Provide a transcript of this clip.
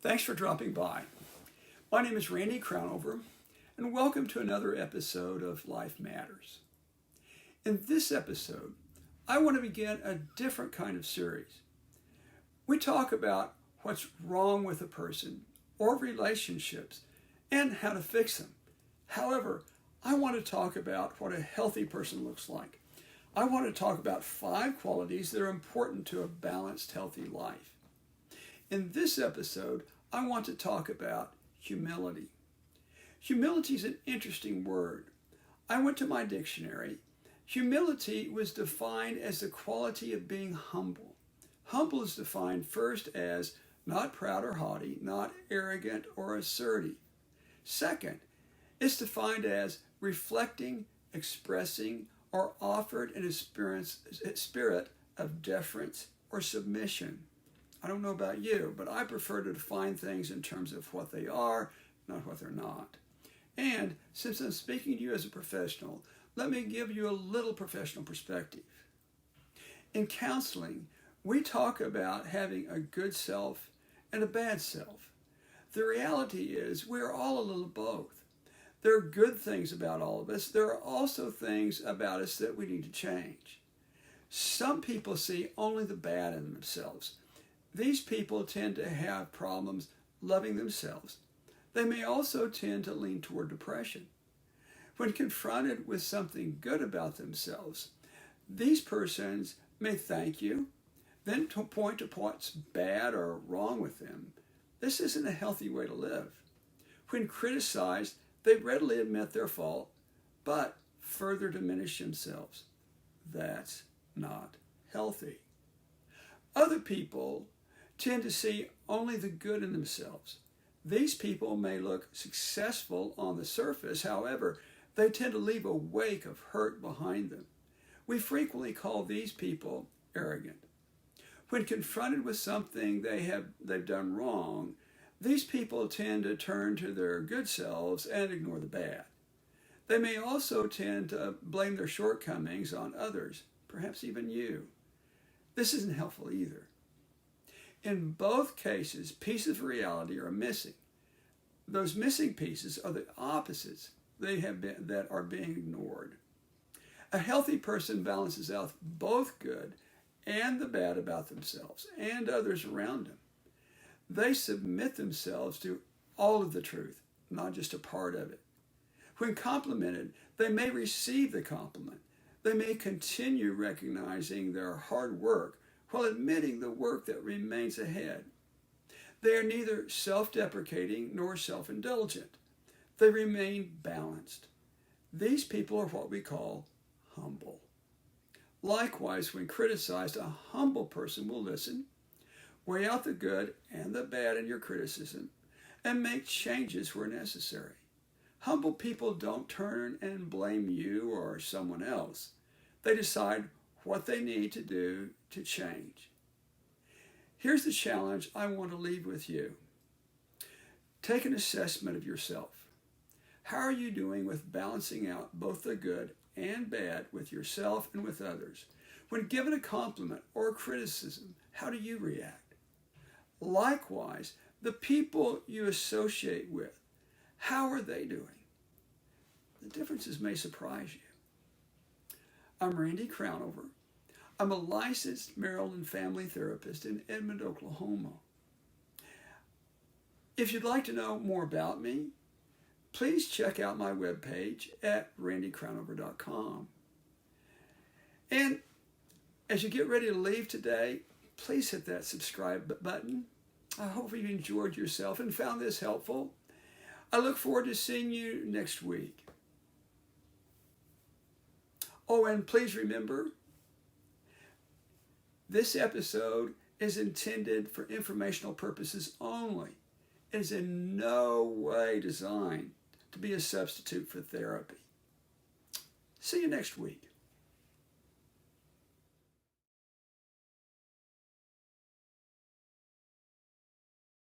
Thanks for dropping by. My name is Randy Crownover, and welcome to another episode of Life Matters. In this episode, I want to begin a different kind of series. We talk about what's wrong with a person or relationships and how to fix them. However, I want to talk about what a healthy person looks like. I want to talk about 5 qualities that are important to a balanced, healthy life. In this episode, I want to talk about humility. Humility is an interesting word. I went to my dictionary. Humility was defined as the quality of being humble. Humble is defined first as not proud or haughty, not arrogant or assertive. Second, it's defined as reflecting, expressing, or offered in a spirit of deference or submission. I don't know about you, but I prefer to define things in terms of what they are, not what they're not. And since I'm speaking to you as a professional, let me give you a little professional perspective. In counseling, we talk about having a good self and a bad self. The reality is we're all a little both. There are good things about all of us. There are also things about us that we need to change. Some people see only the bad in themselves. These people tend to have problems loving themselves. They may also tend to lean toward depression. When confronted with something good about themselves, these persons may thank you, then point to what's bad or wrong with them. This isn't a healthy way to live. When criticized, they readily admit their fault, but further diminish themselves. That's not healthy. Other people tend to see only the good in themselves. These people may look successful on the surface, however, they tend to leave a wake of hurt behind them. We frequently call these people arrogant. When confronted with something they've done wrong, these people tend to turn to their good selves and ignore the bad. They may also tend to blame their shortcomings on others, perhaps even you. This isn't helpful either. In both cases, pieces of reality are missing. Those missing pieces are the opposites that are being ignored. A healthy person balances out both good and the bad about themselves and others around them. They submit themselves to all of the truth, not just a part of it. When complimented, they may receive the compliment. They may continue recognizing their hard work while admitting the work that remains ahead. They are neither self-deprecating nor self-indulgent. They remain balanced. These people are what we call humble. Likewise, when criticized, a humble person will listen, weigh out the good and the bad in your criticism, and make changes where necessary. Humble people don't turn and blame you or someone else. They decide what they need to do to change. Here's the challenge I want to leave with you. Take an assessment of yourself. How are you doing with balancing out both the good and bad with yourself and with others? When given a compliment or a criticism, how do you react? Likewise, the people you associate with, how are they doing? The differences may surprise you. I'm Randy Crownover. I'm a licensed Maryland family therapist in Edmond, Oklahoma. If you'd like to know more about me, please check out my webpage at randycrownover.com. And as you get ready to leave today, please hit that subscribe button. I hope you enjoyed yourself and found this helpful. I look forward to seeing you next week. Oh, and please remember, this episode is intended for informational purposes only. It is in no way designed to be a substitute for therapy. See you next week.